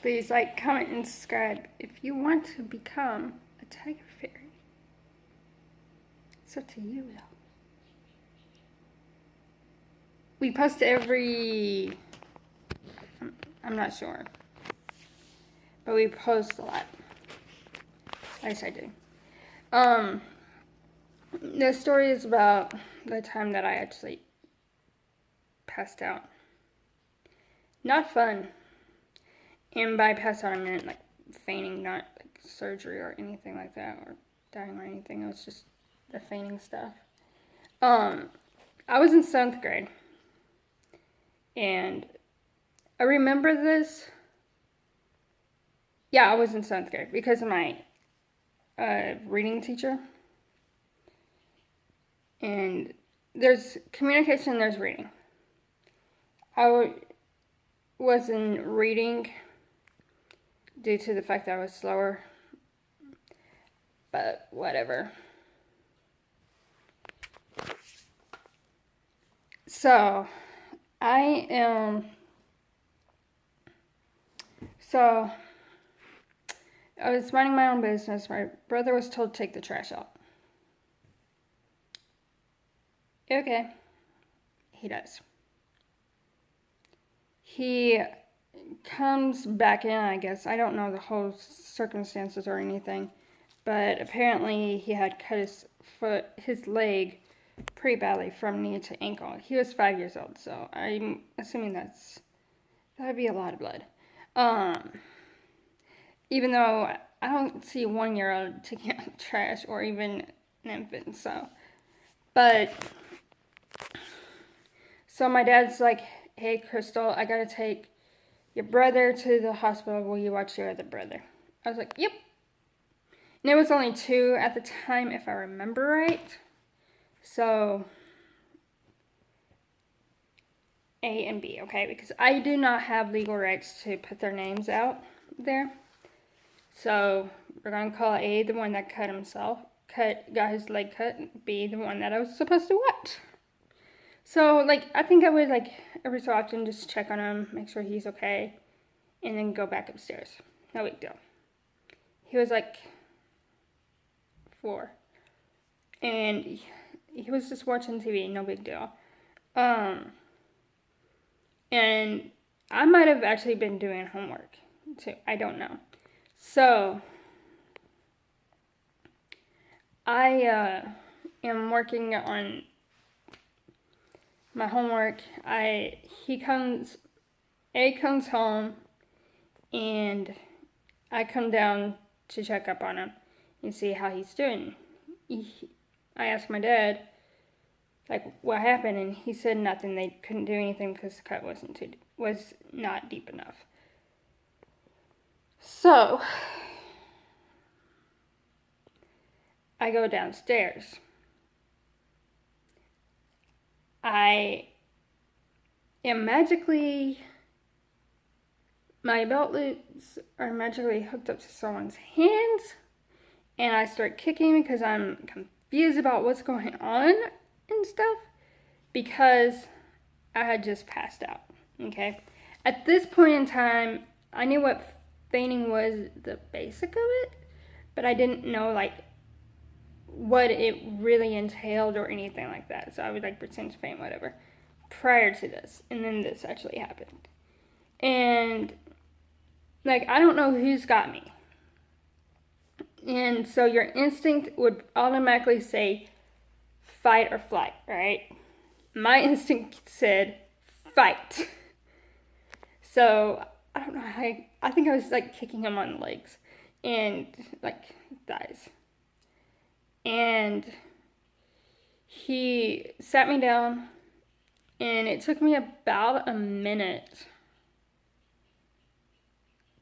Please like, comment, and subscribe if you want to become a tiger fairy. It's up to you, though. We post every... I'm not sure. But we post a lot. At least I do. The story is about the time that I actually passed out. Not fun. And by passed out, I meant like fainting, not like surgery or anything like that, or dying or anything. It was just the fainting stuff. I was in 7th grade. And I remember this. Yeah, I was in 7th grade because of my reading teacher. And there's communication, there's reading. I wasn't reading due to the fact that I was slower, but whatever. So, I was minding my own business. My brother was told to take the trash out. Okay, he does. He comes back in, I guess. I don't know the whole circumstances or anything, but apparently he had cut his leg pretty badly from knee to ankle. He was 5 years old, so I'm assuming that'd be a lot of blood. Even though I don't see a 1-year-old taking out trash or even an infant, so. But, so my dad's like, hey, Crystal, I gotta take your brother to the hospital. Will you watch your other brother? I was like, yep. And it was only 2 at the time, if I remember right. So, A and B, okay? Because I do not have legal rights to put their names out there. So, we're going to call A the one that got his leg cut, B the one that I was supposed to watch. So, like, I think I would, like, every so often just check on him, make sure he's okay, and then go back upstairs. No big deal. He was, like, 4. And he was just watching TV, no big deal. And I might have actually been doing homework, too. I don't know. So, I am working on my homework. A comes home, and I come down to check up on him and see how he's doing. I asked my dad, like, what happened, and he said nothing. They couldn't do anything because the cut was not deep enough. So, I go downstairs. I am my belt loops are magically hooked up to someone's hands, and I start kicking because I'm confused about what's going on and stuff, because I had just passed out, okay? At this point in time, I knew what fainting was, the basic of it, but I didn't know, like, what it really entailed or anything like that. So I would, like, pretend to faint, whatever, prior to this. And then this actually happened. And, like, I don't know who's got me. And so your instinct would automatically say fight or flight, right? My instinct said fight. So, I don't know, I think I was, like, kicking him on the legs and, like, thighs. And he sat me down, and it took me about a minute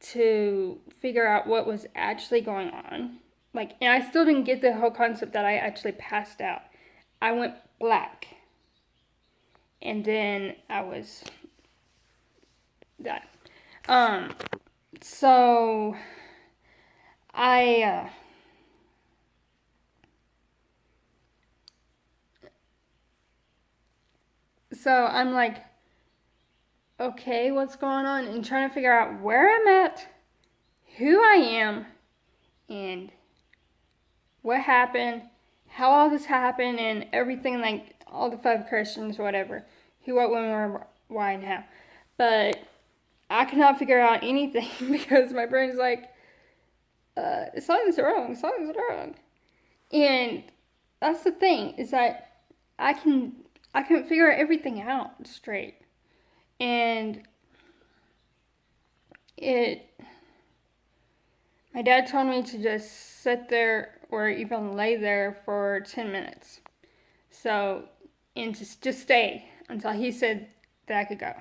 to figure out what was actually going on. Like, and I still didn't get the whole concept that I actually passed out. I went black. And then I was done. So I'm like, okay, what's going on? And trying to figure out where I'm at, who I am, and what happened, how all this happened, and everything, like all the 5 questions, whatever. Who, what, when, where, why, and how. But I cannot figure out anything because my brain's like, something's wrong, something's wrong. And that's the thing, is that I couldn't figure everything out straight. And my dad told me to just sit there or even lay there for 10 minutes. So, and just stay until he said that I could go.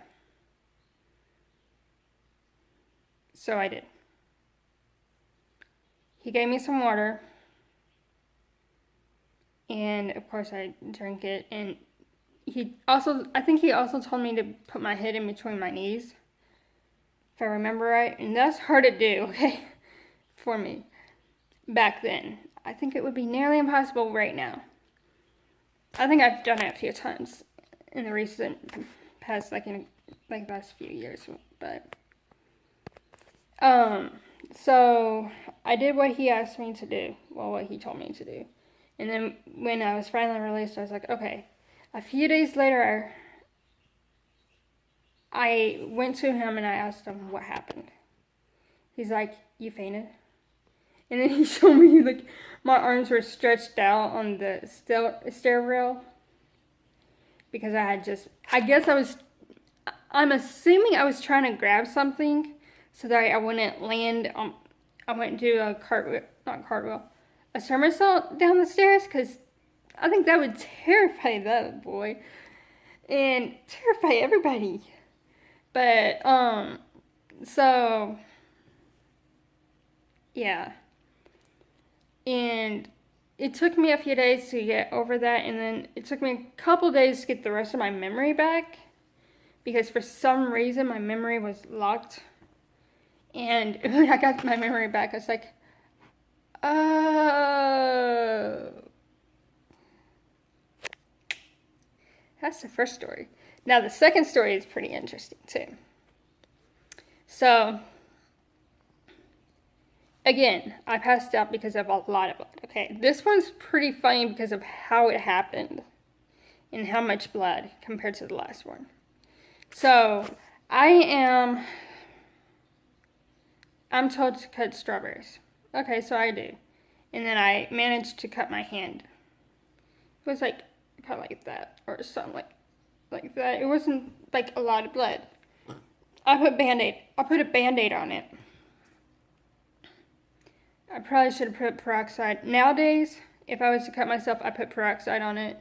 So I did. He gave me some water. And of course I drank it. And I think he also told me to put my head in between my knees, if I remember right. And that's hard to do, okay, for me back then. I think it would be nearly impossible right now. I think I've done it a few times in the recent past, like in like the last few years, but so I did what he asked me to do, well, what he told me to do. And then when I was finally released, I was like, okay. A few days later, I went to him and I asked him what happened. He's like, you fainted? And then he showed me, like, my arms were stretched out on the stair rail. Because I'm assuming I was trying to grab something so that I wouldn't land I wouldn't do a somersault down the stairs, because I think that would terrify that boy and terrify everybody. But so yeah, and it took me a few days to get over that, and then it took me a couple days to get the rest of my memory back, because for some reason my memory was locked. And when I got my memory back, I was like, oh. That's the first story. Now the second story is pretty interesting too. So, again, I passed out because of a lot of blood. Okay, this one's pretty funny because of how it happened and how much blood compared to the last one. So, I'm told to cut strawberries. Okay, so I do. And then I managed to cut my hand. It was like, cut like that, or something like that. It wasn't like a lot of blood. I put a Band-Aid on it. I probably should have put peroxide. Nowadays, if I was to cut myself, I put peroxide on it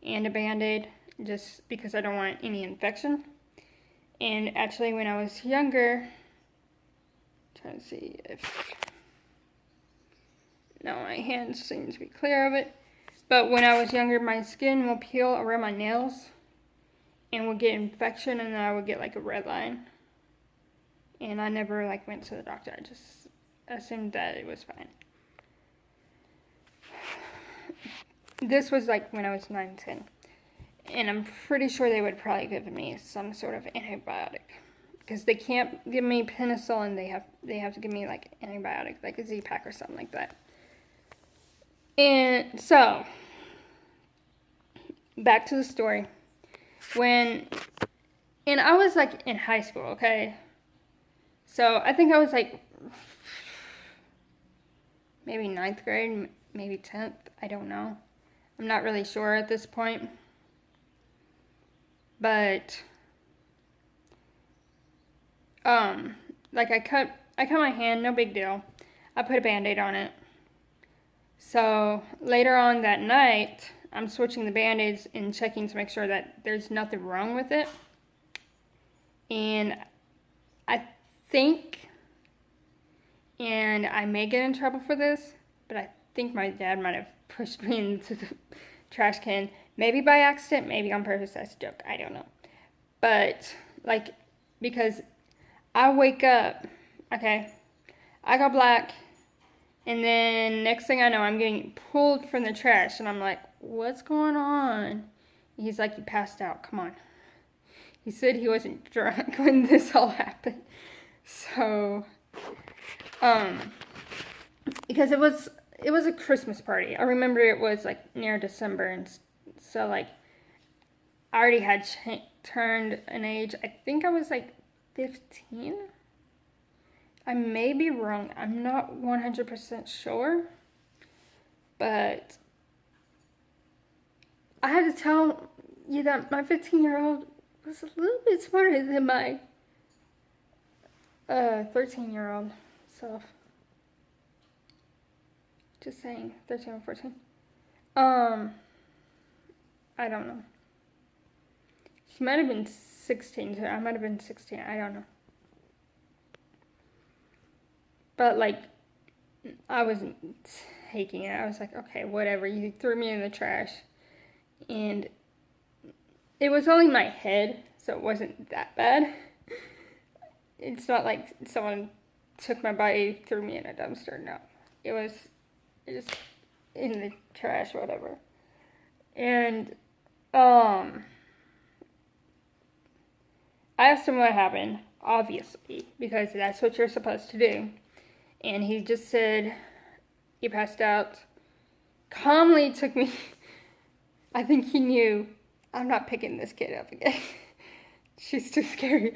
and a Band-Aid, just because I don't want any infection. And actually, when I was younger, trying to see if, no, my hands seem to be clear of it. But when I was younger, my skin will peel around my nails and would get infection, and then I would get like a red line. And I never like went to the doctor. I just assumed that it was fine. This was like when I was 9, 10. And I'm pretty sure they would probably give me some sort of antibiotic, because they can't give me penicillin. They have to give me like antibiotic, like a Z-Pack or something like that. And so, back to the story. And I was like in high school, okay? So I think I was like maybe 9th grade, maybe 10th. I don't know. I'm not really sure at this point. But like I cut my hand, no big deal. I put a Band-Aid on it. So later on that night, I'm switching the Band-Aids and checking to make sure that there's nothing wrong with it. And I think, and I may get in trouble for this, but I think my dad might have pushed me into the trash can. Maybe by accident, maybe on purpose. That's a joke. I don't know. But, like, because I wake up, okay, I go black, and then next thing I know, I'm getting pulled from the trash, and I'm like, what's going on? And he's like, you passed out. Come on. He said he wasn't drunk when this all happened. So, because it was a Christmas party. I remember it was like near December, and so like I already had turned an age. I think I was like 15. I may be wrong. I'm not 100% sure, but I had to tell you that my 15-year-old was a little bit smarter than my 13-year-old self. Just saying, 13 or 14. I don't know. She might have been 16, so I might have been 16. I don't know. But, like, I wasn't taking it. I was like, okay, whatever. You threw me in the trash. And it was only my head, so it wasn't that bad. It's not like someone took my body, threw me in a dumpster. No. It was just in the trash, whatever. And, I asked him what happened, obviously, because that's what you're supposed to do. And he just said he passed out, calmly took me. I think he knew, I'm not picking this kid up again. She's too scary.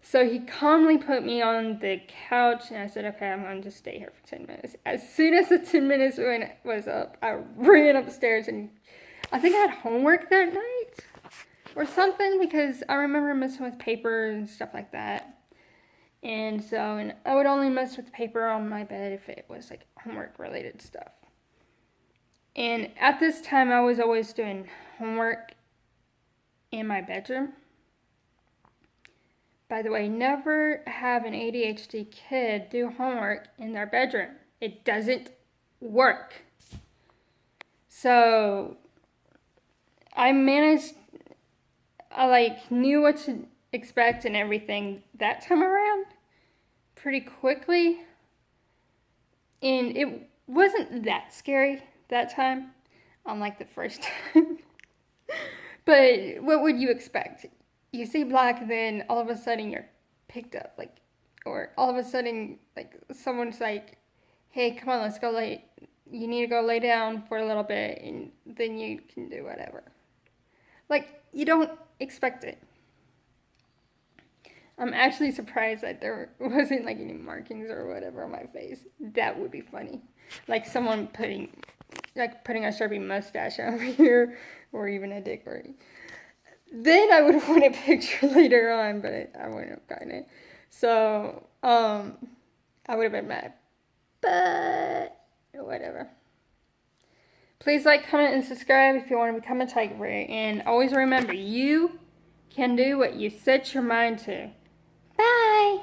So he calmly put me on the couch, and I said, okay, I'm going to just stay here for 10 minutes. As soon as the 10 minutes was up, I ran upstairs, and I think I had homework that night or something, because I remember messing with paper and stuff like that. And I would only mess with paper on my bed if it was like homework related stuff. And at this time, I was always doing homework in my bedroom. By the way, never have an ADHD kid do homework in their bedroom. It doesn't work. So I knew what to expect and everything that time around pretty quickly. And it wasn't that scary that time, unlike the first time. But what would you expect? You see black, then all of a sudden you're picked up, like, or all of a sudden, like, someone's like, hey, come on, let's go lay, you need to go lay down for a little bit, and then you can do whatever. Like, you don't expect it. I'm actually surprised that there wasn't, like, any markings or whatever on my face. That would be funny. Like, someone putting a Sharpie mustache over here, or even a dick, or... Then I would have wanted a picture later on, but I wouldn't have gotten it. So, I would have been mad. But, whatever. Please like, comment, and subscribe if you want to become a tiger. And always remember, you can do what you set your mind to. Bye!